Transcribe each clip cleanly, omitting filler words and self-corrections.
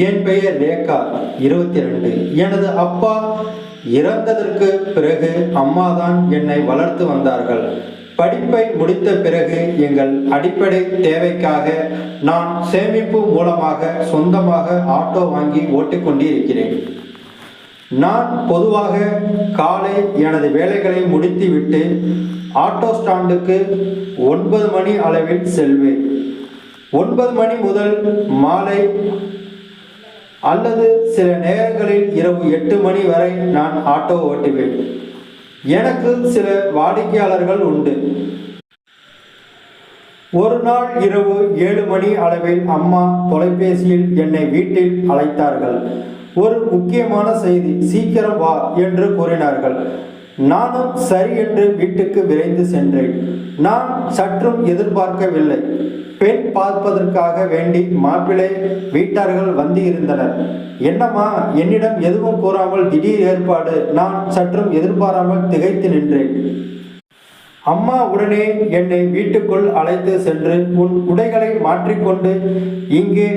என் பெயர் ரேகா, 22. எனது அப்பா இறந்ததற்கு பிறகு அம்மாதான் என்னை வளர்த்து வந்தார்கள். படிப்பை முடித்த பிறகு எங்கள் அடிப்படை தேவைக்காக நான் சேமிப்பு மூலமாக சொந்தமாக ஆட்டோ வாங்கி ஓட்டிக்கொண்டிருக்கிறேன். நான் பொதுவாக காலை எனது வேலைகளை முடித்துவிட்டு ஆட்டோ ஸ்டாண்டுக்கு 9 மணி அளவில் செல்வேன். 9 மணி முதல் மாலை அல்லது சில நேரங்களில் இரவு 8 மணி வரை நான் ஆட்டோ ஓட்டுவேன். எனக்கு சில வாடிக்கையாளர்கள் உண்டு. ஒரு நாள் இரவு 7 மணி அளவில் அம்மா தொலைபேசியில் என்னை வீட்டில் அழைத்தார்கள். ஒரு முக்கியமான செய்தி, சீக்கிரம் வா என்று கூறினார்கள். நானும் சரி என்று வீட்டுக்கு விரைந்து சென்றேன். நான் சற்றும் எதிர்பார்க்கவில்லை. பெண் பார்ப்பதற்காக வேண்டி மாப்பிள்ளை வீட்டார்கள் வந்து இருந்தனர். என்னம்மா, என்னிடம் எதுவும் கூறாமல் திடீர் ஏற்பாடு? நான் சற்றும் எதிர்பாராமல் திகைத்து நின்றேன். அம்மா உடனே என்னை வீட்டுக்குள் அழைத்து சென்று, உன் உடைகளை மாற்றிக்கொண்டு இங்கே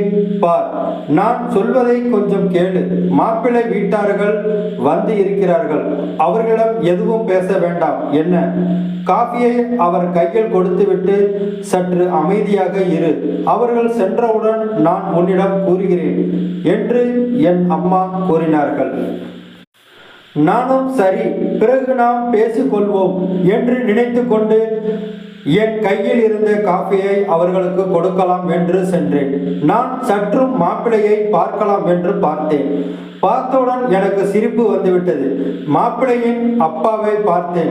பார், நான் சொல்வதை கொஞ்சம் கேளு. மாப்பிள்ளை வீட்டார்கள் வந்து இருக்கிறார்கள், அவர்களிடம் எதுவும் பேச வேண்டாம். என்ன? காஃபியை அவர் கையில் கொடுத்துவிட்டு சற்று அமைதியாக இரு, அவர்கள் சென்றவுடன் நான் உன்னிடம் கூறுகிறேன் என்று என் அம்மா கூறினார்கள். நானும் சரி, பிறகு நாம் பேசிக்கொள்வோம் என்று நினைத்து கொண்டு என் கையில் இருந்த காஃபியை அவர்களுக்கு கொடுக்கலாம் என்று சென்றேன். நான் சற்றும் மாப்பிள்ளையை பார்க்கலாம் என்று பார்த்தேன். பார்த்தவுடன் எனக்கு சிரிப்பு வந்துவிட்டது. மாப்பிள்ளையின் அப்பாவை பார்த்தேன்.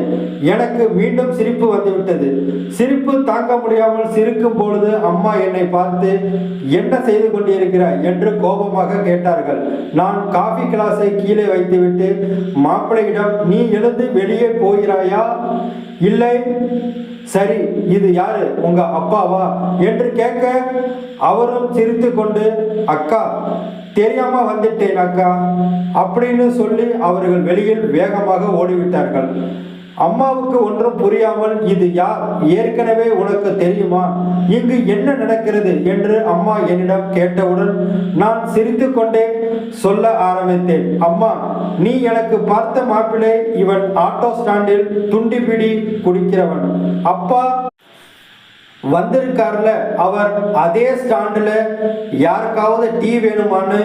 எனக்கு மீண்டும் சிரிப்பு வந்துவிட்டது. சிரிப்பு தாங்க முடியாமல் சிரிக்கும் பொழுது அம்மா என்னை பார்த்து, என்ன செய்து கொண்டிருக்கிறாய் என்று கோபமாக கேட்டார்கள். நான் காஃபி கிளாஸை கீழே வைத்துவிட்டு மாப்பிள்ளையிடம், நீ எழுந்து வெளியே போகிறாயா? இல்லை. சரி, இது யாரு, உங்க அப்பாவா என்று கேட்க அவரும் சிரித்து கொண்டு, அக்கா, தெரியாம வந்துட்டேன் அக்கா அப்படின்னு சொல்லி அவர்கள் வெளியில் வேகமாக ஓடிவிட்டார்கள். அம்மாவுக்கு ஒன்றும் புரியாமல், இது யார், ஏற்கனவே உனக்கு தெரியுமா, இங்கு என்ன நடக்கிறது என்று அம்மா என்னிடம் கேட்டவுடன் நான் சிரித்து கொண்டே சொல்ல ஆரம்பித்தேன். அம்மா, நீ எனக்கு பார்த்த மாப்பிள்ளை இவன் ஆட்டோ ஸ்டாண்டில் துண்டி பிடி குடிக்கிறவன். அப்பா வந்திருக்கார்ல, அவர் அதே ஸ்டாண்டில் யாருக்காவது டீ வேணுமான்னு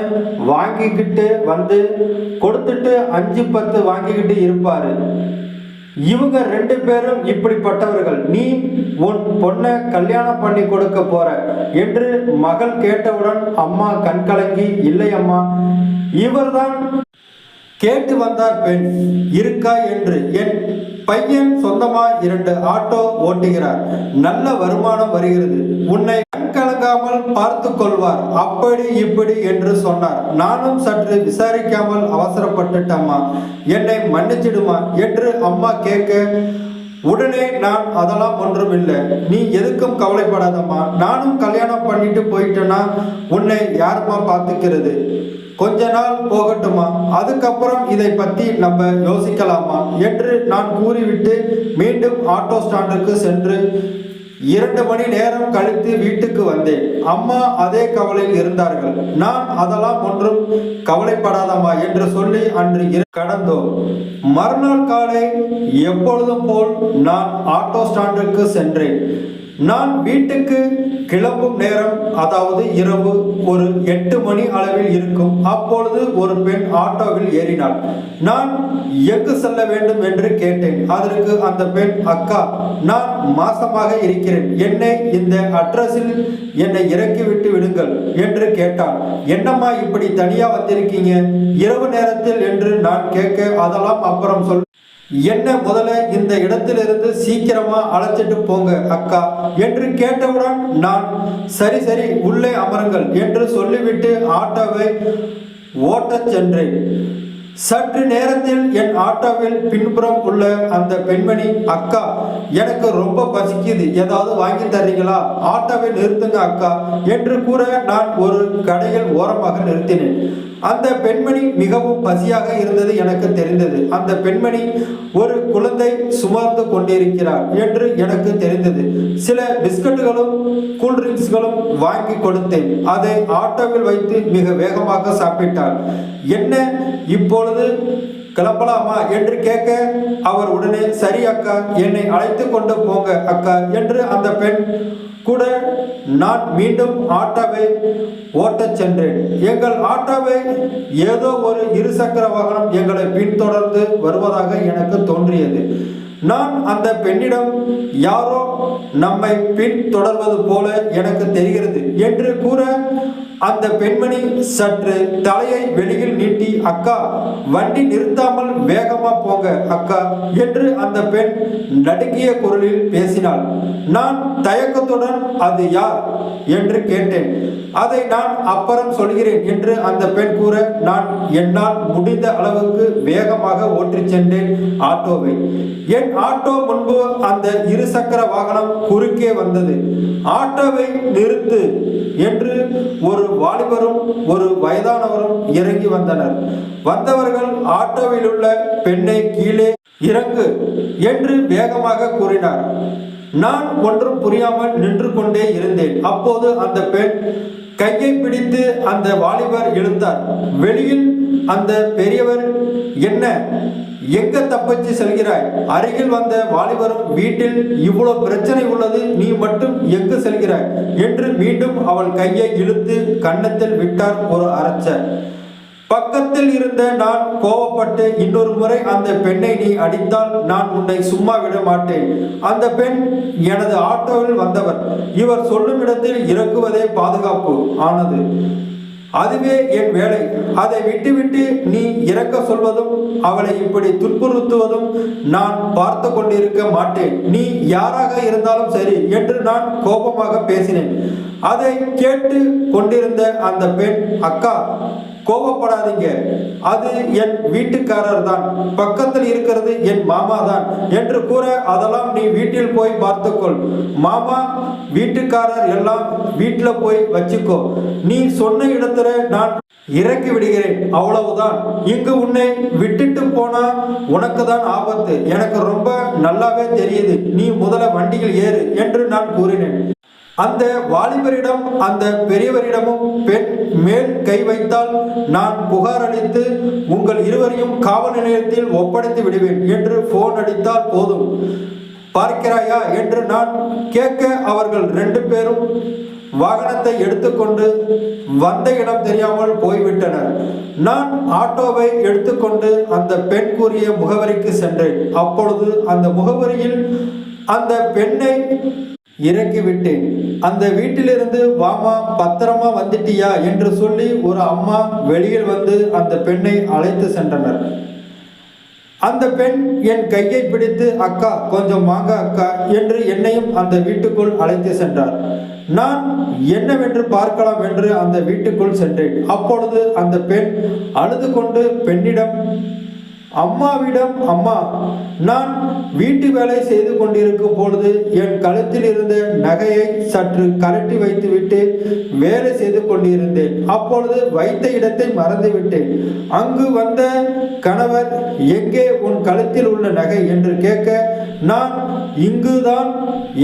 வாங்கிக்கிட்டு வந்து கொடுத்துட்டு 5-10 வாங்கிக்கிட்டு இருப்பாரு. இவங்க 2 பேரும் இப்படிப்பட்டவர்கள். நீ உன் பொண்ணை கல்யாணம் பண்ணி கொடுக்க போற என்று மகள் கேட்டவுடன் அம்மா கண்கலங்கி, இல்லை அம்மா, இவர்தான் கேட்டு வந்தார் பெண் இருக்கா என்று. என் பையன் சொந்தமா 2 ஆட்டோ ஓட்டுகிறார், நல்ல வருமானம் வருகிறது, உன்னை கண்கலங்காமல் பார்த்து கொள்வார், அப்படி இப்படி என்று சொன்னார். நானும் சற்று விசாரிக்காமல் அவசரப்பட்டுட்டம்மா, என்னை மன்னிச்சிடுமா என்று அம்மா கேட்க, உடனே நான் அதெல்லாம் ஒன்றும் இல்லை, நீ எதுக்கும் கவலைப்படாதம்மா, நானும் கல்யாணம் பண்ணிட்டு போயிட்டேன்னா உன்னை யாருமா பார்த்துக்கிறது, கொஞ்ச நாள் போகட்டுமா, அதுக்கப்புறம் இதை பற்றி நம்ம யோசிக்கலாமா என்று நான் கூறிவிட்டு மீண்டும் ஆட்டோ ஸ்டாண்டுக்கு சென்று 2 மணி நேரம் கழித்து வீட்டுக்கு வந்தேன். அம்மா அதே கவலையில் இருந்தார்கள். நான் அதெல்லாம் ஒன்றும் கவலைப்படாதம்மா என்று சொல்லி அன்று கடந்தோம். மறுநாள் காலை எப்பொழுதும் போல் நான் ஆட்டோ ஸ்டாண்டுக்கு சென்றேன். நான் வீட்டுக்கு கிளம்பும் நேரம், அதாவது இரவு ஒரு 8 மணி அளவில் இருக்கும். அப்பொழுது ஒரு பெண் ஆட்டோவில் ஏறினாள். நான் எங்கு செல்ல வேண்டும் என்று கேட்டேன். அதற்கு அந்த பெண், அக்கா, நான் மாசமாக இருக்கிறேன், என்னை இந்த அட்ரஸில் என்னை இறக்கி விட்டு விடுங்கள் என்று கேட்டாள். என்னம்மா இப்படி தனியா வந்திருக்கீங்க இரவு நேரத்தில் என்று நான் கேட்க, அதெல்லாம் அப்புறம் சொல், என்ன முதல்ல இந்த இடத்திலிருந்து சீக்கிரமா அழைச்சிட்டு போங்க அக்கா என்று கேட்டவுடன் நான், சரி சரி உள்ளே அமருங்கள் என்று சொல்லிவிட்டு ஆட்டோவை ஓட்டச் சென்றேன். சற்று நேரத்தில் என் ஆட்டோவில் பின்புறம் உள்ள அந்த பெண்மணி, அக்கா, எனக்கு ரொம்ப பசிக்குது, ஏதாவது வாங்கி தர்றீங்களா, ஆட்டோவை நிறுத்துங்க அக்கா என்று கூற நான் ஒரு கடையில் ஓரமாக நிறுத்தினேன். அந்த பெண்மணி மிகவும் பசியாக இருந்தது எனக்கு தெரிந்தது. அந்த பெண்மணி ஒரு குழந்தை சுமந்து கொண்டிருக்கிறார் என்று எனக்கு தெரிந்தது. சில பிஸ்கட்டுகளும் கூல்ட்ரிங்க்ஸ்களும் வாங்கி கொடுத்தேன். அதை ஆட்டோவில் வைத்து மிக வேகமாக சாப்பிட்டாள். என்ன, இப்பொழுது கிளம்பலாமா என்று கேட்க அவர் உடனே சரி அக்கா, என்னை அழைத்து கொண்டு போங்க அக்கா என்று அந்த பெண் கூட நான் மீண்டும் ஆட்டோவை ஓட்டச் சென்றேன். எங்கள் ஆட்டோவை ஏதோ ஒரு இருசக்கர வாகனம் எங்களை பின்தொடர்ந்து வருவதாக எனக்கு தோன்றியது. நான் அந்த பெண்ணிடம் யாரோ நம்மை பின்தொடர்வது போல எனக்கு தெரிகிறது என்று கூற அந்த பெண்மணி சற்று தலையை வெளியில் நீட்டி அக்கா, வண்டி நிறுத்தாமல் வேகமா போங்க அக்கா என்று அந்த பெண் நடுங்கிய குரலில் பேசினாள். நான் தயக்கத்துடன் அது யார் என்று கேட்டேன். அதை நான் அப்புறம் சொல்கிறேன் என்று அந்த பெண் கூற நான் என்னால் முடிந்த அளவுக்கு வேகமாக ஓட்டிச் சென்றேன் ஆட்டோவை. என் ஆட்டோ முன்பு அந்த இருசக்கர வாகனம் குறுக்கே வந்தது. ஆட்டோவை நிறுத்து என்று ஒரு வாலிபரும் ஒரு வயதானவரும் இறங்கி வந்தனர். வந்தவர்கள் ஆட்டோவில் உள்ள பெண்ணை கீழே இறங்கு என்று வேகமாக கூறினார். நான் ஒன்றும் புரியாமல் நின்று கொண்டே இருந்தேன். அப்போது அந்த பெண் கையை பிடித்து அந்த வாலிபர் எழுந்தார். வெளியில் அந்த பெரியவர், என்ன எங்க தப்பிச்சு செல்கிறாய்? அருகில் வந்த வாலிபரும், வீட்டில் இவ்வளவு பிரச்சனை உள்ளது, நீ மட்டும் எங்கு செல்கிறாய் என்று மீண்டும் அவள் கையை இழுத்து கன்னத்தில் விட்டார் ஒரு அரைச்ச. பக்கத்தில் இருந்த நான் கோபப்பட்டு, இன்னொரு முறை அந்த பெண்ணை நீ அடித்தால் நான் உன்னை சும்மா விட மாட்டேன். அந்த பெண் எனது ஆட்டோவில் வந்தவர். இவர் சொல்லும் இடத்தில் இறக்குவதே பாதுகாப்பு ஆனது. அதுவே என் வேலை. அதை விட்டுவிட்டு நீ இறக்க சொல்வதும் அவளை இப்படி துன்புறுத்துவதும் நான் பார்த்து கொண்டிருக்க மாட்டேன். நீ யாராக இருந்தாலும் சரி என்று நான் கோபமாக பேசினேன். அதை கேட்டு கொண்டிருந்த அந்த பெண், அக்கா கோபப்படாதீங்க, அது என் வீட்டுக்காரர் தான், பக்கத்தில் இருக்கிறது என் மாமா தான் என்று கூற, அதெல்லாம் நீ வீட்டில் போய் பார்த்துக்கொள். மாமா வீட்டுக்காரர் எல்லாம் வீட்டில் போய் வச்சுக்கோ. நீ சொன்ன இடத்துல நான் இறக்கி விடுகிறேன், அவ்வளவுதான். இங்கு உன்னை விட்டுட்டு போனா உனக்கு தான் ஆபத்து. எனக்கு ரொம்ப நல்லாவே தெரியுது. நீ முதல்ல வண்டியில் ஏறு என்று நான் கூறினேன். அந்த வாலிபரிடம் அந்த பெரியவரிடமும் பெண் மேல் கை வைத்தால் நான் புகார் அளித்து உங்கள் இருவரையும் காவல் நிலையத்தில் ஒப்படைத்து விடுவேன் என்று போன் அடித்தால் போதும், பார்க்கிறாயா என்று நான் கேட்க அவர்கள் 2 பேரும் வாகனத்தை எடுத்துக்கொண்டு வந்த இடம் தெரியாமல் போய்விட்டனர். நான் ஆட்டோவை எடுத்துக்கொண்டு அந்த பெண் கூறிய முகவரிக்கு சென்றேன். அப்பொழுது அந்த முகவரியில் அந்த பெண்ணை இறக்கிவிட்டேன். அந்த வீட்டிலிருந்து வாமா பத்திரமா வந்துட்டியா என்று சொல்லி ஒரு அம்மா வெளியில் வந்து அந்த பெண்ணை அழைத்து சென்றனர். அந்த பெண் என் கையை பிடித்து, அக்கா கொஞ்சம் வாங்க அக்கா என்று என்னையும் அந்த வீட்டுக்குள் அழைத்து சென்றார். நான் என்னவென்று பார்க்கலாம் என்று அந்த வீட்டுக்குள் சென்றேன். அப்பொழுது அந்த பெண் அழுது கொண்டு பெண்ணிடம், அம்மாவிடம், அம்மா நான் வீட்டு வேலை செய்து கொண்டிருக்கும் பொழுது என் கழுத்தில் இருந்த நகையை சற்று கழட்டி வைத்துவிட்டு வேலை செய்து கொண்டிருந்தேன். அப்பொழுது வைத்த இடத்தை மறந்துவிட்டேன். அங்கு வந்த கணவர், எங்கே உன் கழுத்தில் உள்ள நகை என்று கேட்க நான் இங்குதான்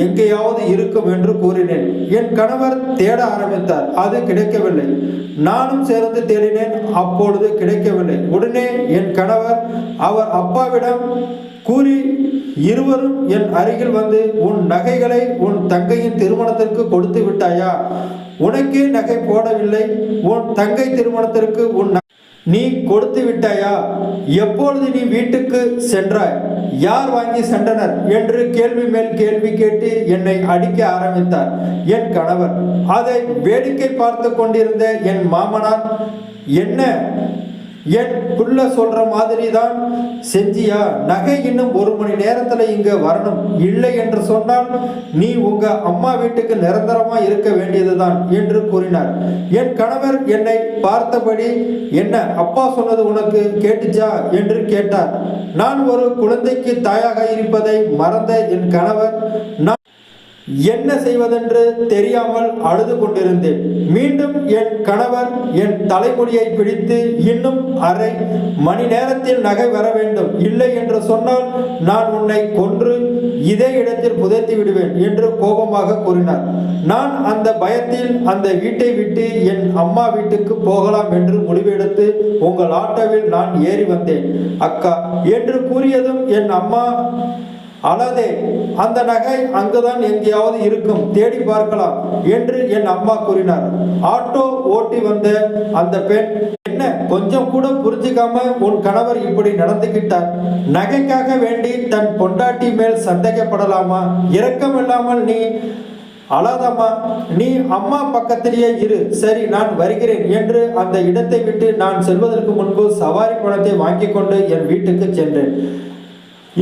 எங்கேயாவது இருக்கும் என்று கூறினேன். என் கணவர் தேட ஆரம்பித்தார். அது கிடைக்கவில்லை. நானும் சேர்ந்து தேடினேன். அப்பொழுது கிடைக்கவில்லை. உடனே என் கணவர் அவர் அப்பாவிடம் கூறி இருவரும் என் அருகில் வந்து, உன் நகைகளை உன் தங்கையின் திருமணத்திற்கு கொடுத்து விட்டாயா? உனக்கே நகை போடவில்லை, உன் தங்கை திருமணத்திற்கு நீ கொடுத்து விட்டாயா? எப்பொழுது நீ வீட்டுக்கு சென்றாய்? யார் வாங்கி சென்றனர் என்று கேள்வி மேல் கேள்வி கேட்டு என்னை அடிக்க ஆரம்பித்தார் என் கணவர். அதை வேடிக்கை பார்த்து கொண்டிருந்த என் மாமனார், என்ன என் புள்ள சொல்ற மாதிரி தான் செஞ்சியா? நகை இன்னும் 1 மணி நேரத்துல இங்க வரணும். இல்லை என்று சொன்னால் நீ உங்க அம்மா வீட்டுக்கு நிரந்தரமா இருக்க வேண்டியதுதான் என்று கூறினார். என் கணவர் என்னை பார்த்தபடி, என்ன அப்பா சொன்னது உனக்கு கேட்டுச்சா என்று கேட்டார். நான் ஒரு குழந்தைக்கு தாயாக இருப்பதை மறந்த என் கணவர், என்ன செய்வதென்று தெரியாமல் அழுது கொண்டிருந்தேன். மீண்டும் என் கணவர் என் தலைமுடியை பிடித்து, இன்னும் அரை மணி நேரத்தில் நகை வர வேண்டும், இல்லை என்று சொன்னால் நான் உன்னை கொன்று இதே இடத்தில் புதைத்து விடுவேன் என்று கோபமாக கூறினார். நான் அந்த பயத்தில் அந்த வீட்டை விட்டு என் அம்மா வீட்டுக்கு போகலாம் என்று முடிவெடுத்து உங்கள் ஆட்டோவில் நான் ஏறி வந்தேன் அக்கா என்று கூறியதும் என் அம்மா, அழாதே, அந்த நகை அங்குதான் எங்கேயாவது இருக்கும், தேடி பார்க்கலாம் என்று என் அம்மா கூறினார். ஆட்டோ ஓட்டி வந்த அந்த பெண், என்ன கொஞ்சம் கூட புரிஞ்சுக்காம உன் கணவர் இப்படி நடந்துகிட்டார், நகைக்காக வேண்டி தன் பொண்டாட்டி மேல் சந்தேகப்படலாமா? இரக்கம் இல்லாமல் நீ அழாதம்மா, நீ அம்மா பக்கத்திலேயே இரு, சரி நான் வருகிறேன் என்று அந்த இடத்தை விட்டு நான் செல்வதற்கு முன்பு சவாரி பணத்தை வாங்கி கொண்டு என் வீட்டுக்கு சென்றேன்.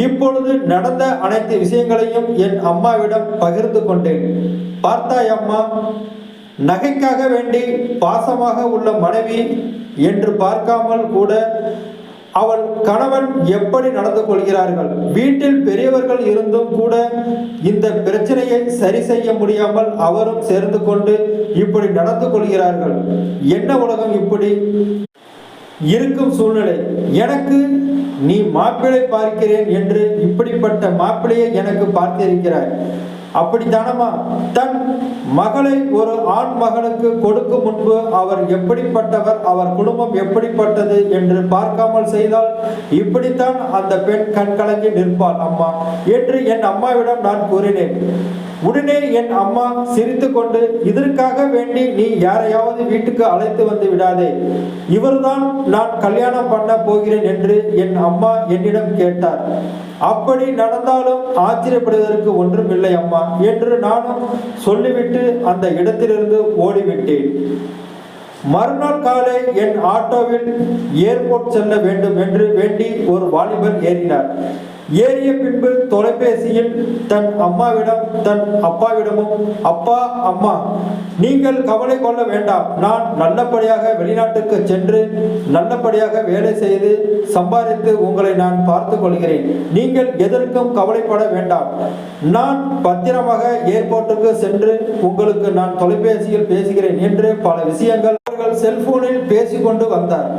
இப்பொழுது நடந்த அனைத்து விஷயங்களையும் என் அம்மாவிடம் பகிர்ந்து கொண்டேன். பார்த்தாய் அம்மா, நகைக்காக வேண்டி பாசமாக உள்ள மனைவி என்று பார்க்காமல் கூட அவள் கணவன் எப்படி நடந்து கொள்கிறார்கள். வீட்டில் பெரியவர்கள் இருந்தும் கூட இந்த பிரச்சனையை சரி செய்ய முடியாமல் அவரும் சேர்ந்து கொண்டு இப்படி நடந்து கொள்கிறார்கள். என்ன உலகம் இப்படி இருக்கும் சூழ்நிலை. எனக்கு நீ மாப்பிள்ளை பார்க்கிறேன் என்று இப்படிப்பட்ட மாப்பிள்ளையை எனக்கு பார்த்திருக்கிறாய், அப்படித்தானமா? தன் மகளை ஒரு ஆண் மகனுக்கு கொடுக்கும் முன்பு அவர் எப்படிப்பட்டவர், அவர் குடும்பம் எப்படிப்பட்டது என்று பார்க்காமல் செய்தால் இப்படித்தான் அந்த பெண் கண்கலங்கி நிற்பாள் அம்மா என்று என் அம்மாவிடம் நான் கூறினேன். உடனே என் அம்மா சிரித்து கொண்டு, இதற்காக வேண்டி நீ யாரையாவது வீட்டுக்கு அழைத்து வந்து விடாதே, இவர்தான் நான் கல்யாணம் பண்ண போகிறேன் என்று என் அம்மா என்னிடம் கேட்டார். அப்படி நடந்தாலும் ஆச்சரியப்படுவதற்கு ஒன்றும் இல்லை அம்மா என்று நானும் சொல்லிவிட்டு அந்த இடத்திலிருந்து ஓடிவிட்டேன். மறுநாள் காலை என் ஆட்டோவில் ஏர்போர்ட் செல்ல வேண்டும் என்று வேண்டி ஒரு வாலிபர் ஏறினார். ஏறிய பின்பு தொலைபேசியில் தன் அம்மாவிடம் தன் அப்பாவிடமும், அப்பா அம்மா, நீங்கள் கவலை கொள்ள வேண்டாம், நான் நல்லபடியாக வெளிநாட்டுக்கு சென்று நல்லபடியாக வேலை செய்து சம்பாதித்து உங்களை நான் பார்த்து கொள்கிறேன், நீங்கள் எதற்கும் கவலைப்பட வேண்டாம், நான் பத்திரமாக ஏர்போர்ட்டுக்கு சென்று உங்களுக்கு நான் தொலைபேசியில் பேசுகிறேன் என்று பல விஷயங்கள் அவர்கள் செல்போனில் பேசிக்கொண்டு வந்தார்.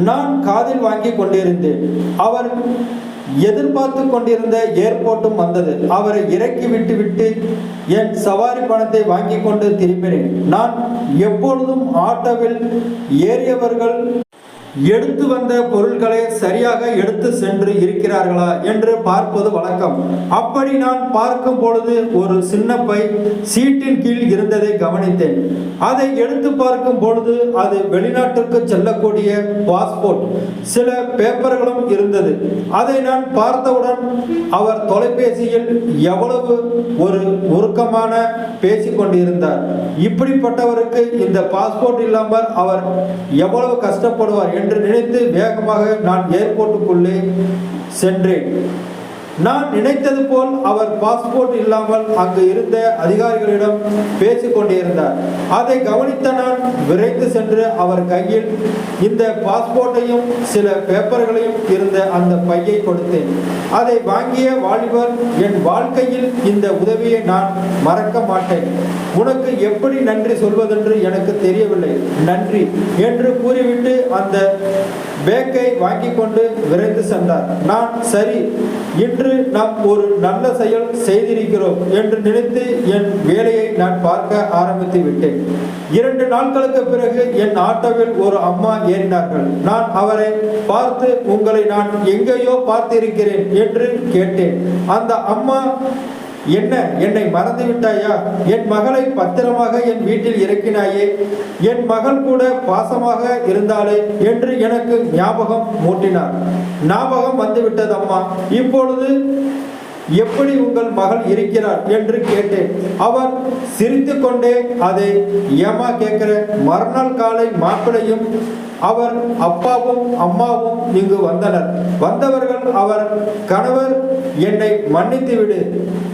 நான் காதில் வாங்கி கொண்டிருந்தேன். அவர் எதிர்பார்த்து கொண்டிருந்த ஏர்போர்ட்டும் வந்தது. அவரை இறக்கி விட்டு என் சவாரி பணத்தை வாங்கி கொண்டு திரும்பினேன். நான் எப்பொழுதும் ஆட்டோவில் ஏறியவர்கள் எடுத்து வந்த பொருட்களை சரியாக எடுத்து சென்று இருக்கிறார்களா என்று பார்ப்பது வழக்கம். அப்படி நான் பார்க்கும் பொழுது ஒரு சின்ன பை சீட்டின் கீழ் இருந்ததை கவனித்தேன். அதை எடுத்து பார்க்கும் பொழுது அது வெளிநாட்டுக்கு செல்லக்கூடிய பாஸ்போர்ட், சில பேப்பர்களும் இருந்தது. அதை நான் பார்த்தவுடன் அவர் தொலைபேசியில் எவ்வளவு ஒரு உருக்கமான பேசிக்கொண்டிருந்தார். இப்படிப்பட்டவருக்கு இந்த பாஸ்போர்ட் இல்லாமல் அவர் எவ்வளவு கஷ்டப்படுவார் என்று நினைத்து வேகமாக நான் ஏர்போர்ட்டுக்குள்ளே சென்றேன். நான் நினைத்தது போல் அவர் பாஸ்போர்ட் இல்லாமல் அங்கு இருந்த அதிகாரிகளிடம் பேசிக் கொண்டிருந்தார். அதை கவனித்த நான் விரைந்து சென்று அவர் கையில் இந்த பாஸ்போர்ட்டையும் சில பேப்பர்களையும் இருந்த அந்த பையை கொடுத்தேன். அதை வாங்கிய வாலிபர், என் வாழ்க்கையில் இந்த உதவியை நான் மறக்க மாட்டேன், உனக்கு எப்படி நன்றி சொல்வதென்று எனக்கு தெரியவில்லை, நன்றி என்று கூறிவிட்டு அந்த பேக்கை வாங்கி கொண்டு விரைந்து சென்றார். நான் சரி, இன்று நாம் ஒரு நல்ல செயல் செய்திருக்கிறோம் என்று நினைத்து என் வேலையை நான் பார்க்க ஆரம்பித்து விட்டேன். 2 நாட்களுக்கு பிறகு என் ஆட்டோவில் ஒரு அம்மா ஏறினார்கள். நான் அவரை பார்த்து, உங்களை நான் எங்கேயோ பார்த்திருக்கிறேன் என்று கேட்டேன். அந்த அம்மா, என்ன, என்னை மறந்து விட்டாயா? என் மகளை பத்திரமாக என் வீட்டில் இறக்கினாயே, என் மகள் கூட பாசமாக இருந்தாளே என்று எனக்கு ஞாபகம் மூட்டினார். ஞாபகம் வந்துவிட்டது அம்மா, இப்பொழுது எப்படி உங்கள் மகள் இருக்கிறார் என்று கேட்டேன். அவர் சிரித்து கொண்டே, அதை ஏமா கேட்கிற, மறுநாள் காலை மாப்பிளையும் அவர் அப்பாவும் அம்மாவும் இங்கு வந்தனர். வந்தவர்கள் அவர் கணவர், என்னை மன்னித்து விடு,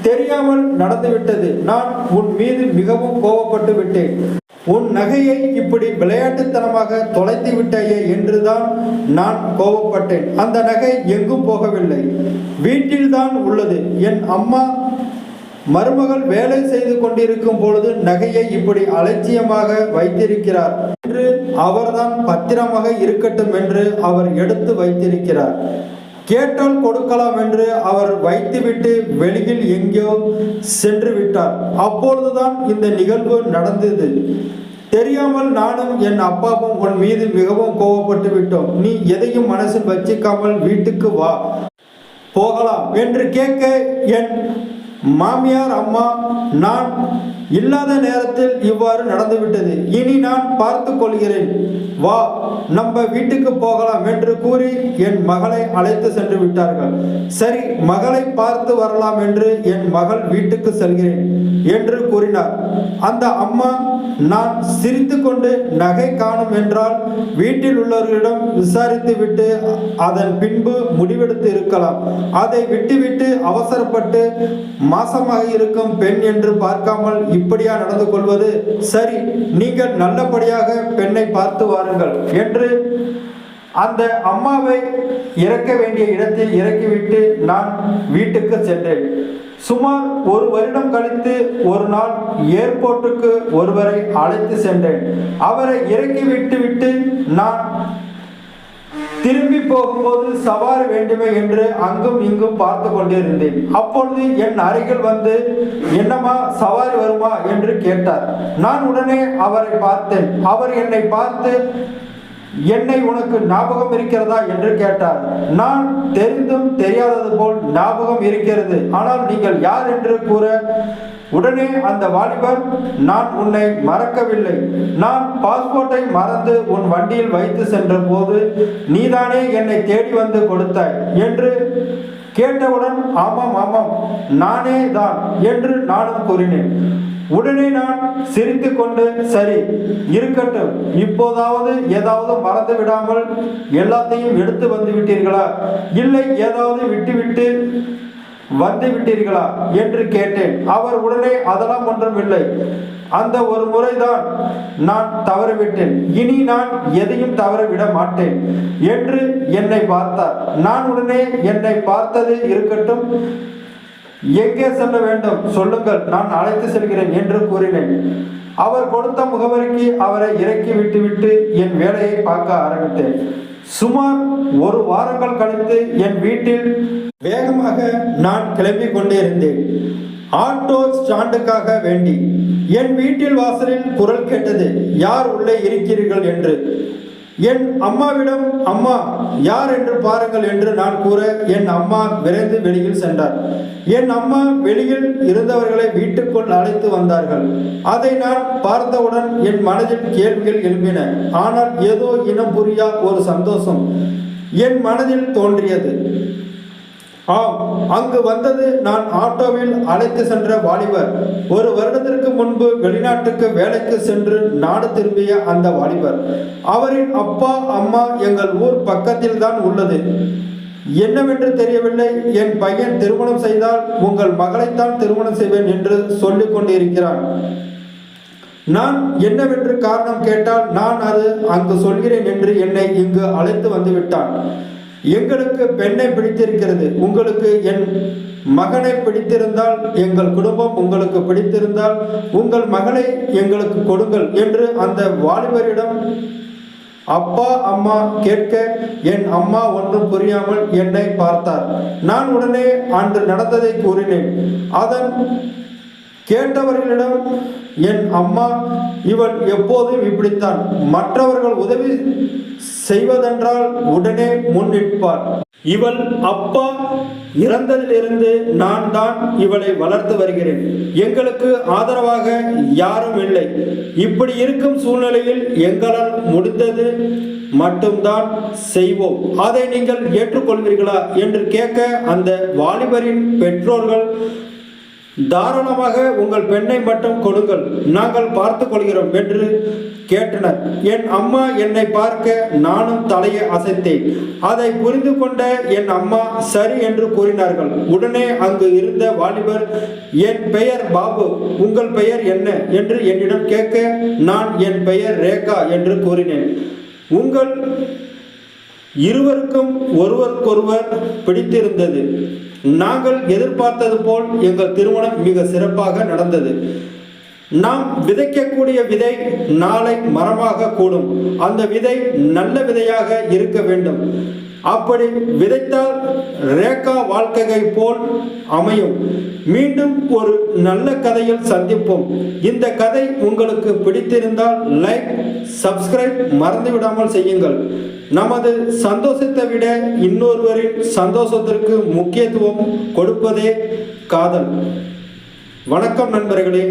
தெரியாமல் நடந்துவிட்டது, நான் உன் மீது மிகவும் கோபப்பட்டு விட்டேன், உன் நகையை இப்படி விளையாட்டுத்தனமாக தொலைத்து விட்டாயே என்றுதான் நான் கோபப்பட்டேன். அந்த நகை எங்கும் போகவில்லை, வீட்டில்தான் உள்ளது. என் அம்மா மருமகள் வேலை செய்து கொண்டிருக்கும் பொழுது நகையை இப்படி அலட்சியமாக வைத்திருக்கிறார் என்று அவர்தான் பத்திரமாக இருக்கட்டும் என்று அவர் எடுத்து வைத்திருக்கிறார். கேட்டால் கொடுக்கலாம் என்று அவர் வைத்துவிட்டு வெளியில் எங்கேயோ சென்று விட்டார். அப்பொழுதுதான் இந்த நிகழ்வு நடந்தது. தெரியாமல் நானும் என் அப்பாவும் உன் மீது மிகவும் கோபப்பட்டு விட்டோம். நீ எதையும் மனசில் வச்சிக்காமல் வீட்டுக்கு வா, போகலாம் என்று கேட்க என் மாமியார் அம்மா நான் இல்லாத நேரத்தில் இவ்வாறு நடந்துவிட்டது, இனி நான் பார்த்து கொள்கிறேன், வா நம்ம வீட்டுக்கு போகலாம் என்று கூறி என் மகளை அழைத்து சென்று விட்டார்கள். சரி, மகளை பார்த்து வரலாம் என்று என் மகள் வீட்டுக்கு செல்கிறேன் என்று கூறினார். அந்த அம்மா நான் சிரித்து கொண்டு நகை காணும் என்றால் வீட்டில் உள்ளவர்களிடம் விசாரித்து விட்டு அதன் பின்பு முடிவெடுத்து இருக்கலாம், அதை விட்டுவிட்டு அவசரப்பட்டு மாசமாக இருக்கும் பெண் என்று பார்க்காமல் இப்படியா நடந்து கொள்வது? சரி, நீங்கள் நல்லபடியாக பெண்ணை பார்த்து வாருங்கள் என்று அந்த அம்மாவை இறக்க வேண்டிய இடத்தில் இறக்கிவிட்டு நான் வீட்டுக்கு சென்றேன். சுமார் 1 வருடம் கழித்து ஒரு நாள் ஏர்போர்ட்டுக்கு ஒருவரை அழைத்து சென்றேன். அவரை இறக்கி விட்டு நான் திரும்பி போகும்போது சவாரி வேண்டுமே என்று அங்கும் இங்கும் பார்த்து கொண்டிருந்தேன். அப்பொழுது என் அருகில் வந்து என்னம்மா சவாரி வருமா என்று கேட்டார். நான் உடனே அவரை பார்த்தேன். அவர் என்னை பார்த்து என்னை உனக்கு ஞாபகம் இருக்கிறதா என்று கேட்டார். நான் தெரிந்தும் தெரியாதது போல் ஞாபகம் இருக்கிறது, ஆனால் நீங்கள் யார் என்று கூற உடனே அந்த வாலிபர் நான் உன்னை மறக்கவில்லை, நான் பாஸ்போர்ட்டை மறந்து உன் வண்டியில் வைத்து சென்ற போது நீதானே என்னை தேடி வந்து கொடுத்தாய் என்று கேட்டவுடன் ஆமாம் ஆமாம் நானே தான் என்று நானும் கூறினேன். உடனே நான் சிரித்து கொண்டு சரி இருக்கட்டும், இப்போதாவது ஏதாவது மறந்து விடாமல் எல்லாத்தையும் எடுத்து வந்து விட்டீர்களா, இல்லை ஏதாவது விட்டுவிட்டு வந்து விட்டீர்களா என்று கேட்டேன். அவர் உடனே அதெல்லாம் ஒன்றும் இல்லை, அந்த ஒரு முறைதான் நான் தவறிவிட்டேன், இனி நான் எதையும் தவற விட மாட்டேன் என்று என்னை பார்த்தார். நான் உடனே என்னை பார்த்தது இருக்கட்டும், எங்கே செல்ல வேண்டும் சொல்லுங்கள், நான் அழைத்து செல்கிறேன் என்று கூறினேன். அவர் கொடுத்த முகவரிக்கு அவரை இறக்கி விட்டு என் வேலையை பார்க்க ஆரம்பித்தேன். சுமார் 1 வாரங்கள் கழித்து என் வீட்டில் வேகமாக நான் கிளம்பி கொண்டே இருந்தேன். ஆட்டோ ஸ்டாண்டுக்காக வேண்டி என் வீட்டில் வாசலில் குரல் கேட்டது, யார் உள்ளே இருக்கிறீர்கள் என்று. என் அம்மாவிடம் அம்மா யார் என்று பாருங்கள் என்று நான் கூற என் அம்மா விரைந்து வெளியில் சென்றார். என் அம்மா வெளியில் இருந்தவர்களை வீட்டுக்குள் அழைத்து வந்தார்கள். அதை நான் பார்த்தவுடன் என் மனதில் கேள்விகள் எழும்பின. ஆனால் ஏதோ இனம் புரியா ஒரு சந்தோஷம் என் மனதில் தோன்றியது. ஆம், அங்கு வந்தது நான் ஆட்டோவில் அழைத்து சென்ற வாலிபர். 1 வருடத்திற்கு முன்பு வெளிநாட்டுக்கு வேலைக்கு சென்று நாடு திரும்பிய அந்த வாலிபர். அவரின் அப்பா அம்மா எங்கள் ஊர் பக்கத்தில் தான் உள்ளது. என்னவென்று தெரியவில்லை, என் பையன் திருமணம் செய்தால் உங்கள் மகளைத்தான் திருமணம் செய்வேன் என்று சொல்லிக் கொண்டிருக்கிறான். நான் என்னவென்று காரணம் கேட்டால் நான் அது அங்கு சொல்கிறேன் என்று என்னை இங்கு அழைத்து வந்து விட்டான். எங்களுக்கு பெண்ணை பிடித்திருக்கிறது, உங்களுக்கு என் மகனை பிடித்திருந்தால் எங்கள் குடும்பம் உங்களுக்கு பிடித்திருந்தால் உங்கள் மகளை எங்களுக்கு கொடுங்கள் என்று அந்த வாலிபரிடம் அப்பா அம்மா கேட்க என் அம்மா ஒன்றும் புரியாமல் என்னை பார்த்தார். நான் உடனே அன்று நடந்ததை கூறினேன். அதன் கேட்டவர்களிடம் என் அம்மா இவள் எப்போதும் இப்படித்தான், மற்றவர்கள் உதவி செய்வதென்றால் உடனே முன் நிற்பார். இவள் அப்பா இறந்ததிலிருந்து நான் தான் இவளை வளர்த்து வருகிறேன். எங்களுக்கு ஆதரவாக யாரும் இல்லை. இப்படி இருக்கும் சூழ்நிலையில் எங்களால் முடிந்தது மட்டும்தான் செய்வோம். அதை நீங்கள் ஏற்றுக்கொள்வீர்களா என்று கேட்க அந்த வாலிபரின் பெற்றோர்கள் தாராளமாக உங்கள் பெண்ணை மட்டும் கொடுங்கள், நாங்கள் பார்த்து கொள்கிறோம் என்று கேட்டனர். என் அம்மா என்னை பார்க்க நானும் தலையை அசைத்தேன். அதை புரிந்து கொண்ட என் அம்மா சரி என்று கூறினார்கள். உடனே அங்கு இருந்த வாலிபர் என் பெயர் பாபு, உங்கள் பெயர் என்ன என்று என்னிடம் கேட்க நான் என் பெயர் ரேகா என்று கூறினேன். உங்கள் இருவருக்கும் ஒருவருக்கொருவர் பிடித்திருந்தது. நாங்கள் எதிர்பார்த்தது போல் எங்கள் திருமணம் மிக சிறப்பாக நடந்தது. நாம் விதைக்கக்கூடிய விதை நாளை மரமாக கூடும். அந்த விதை நல்ல விதையாக இருக்க வேண்டும். அப்படி விதைத்தால் ரேகா வாழ்க்கை போல் அமையும். மீண்டும் ஒரு நல்ல கதையில் சந்திப்போம். இந்த கதை உங்களுக்கு பிடித்திருந்தால் லைக், சப்ஸ்கிரைப் மறந்துவிடாமல் செய்யுங்கள். நமது சந்தோஷத்தை விட இன்னொருவரின் சந்தோஷத்திற்கு முக்கியத்துவம் கொடுப்பதே காதல். வணக்கம் நண்பர்களே.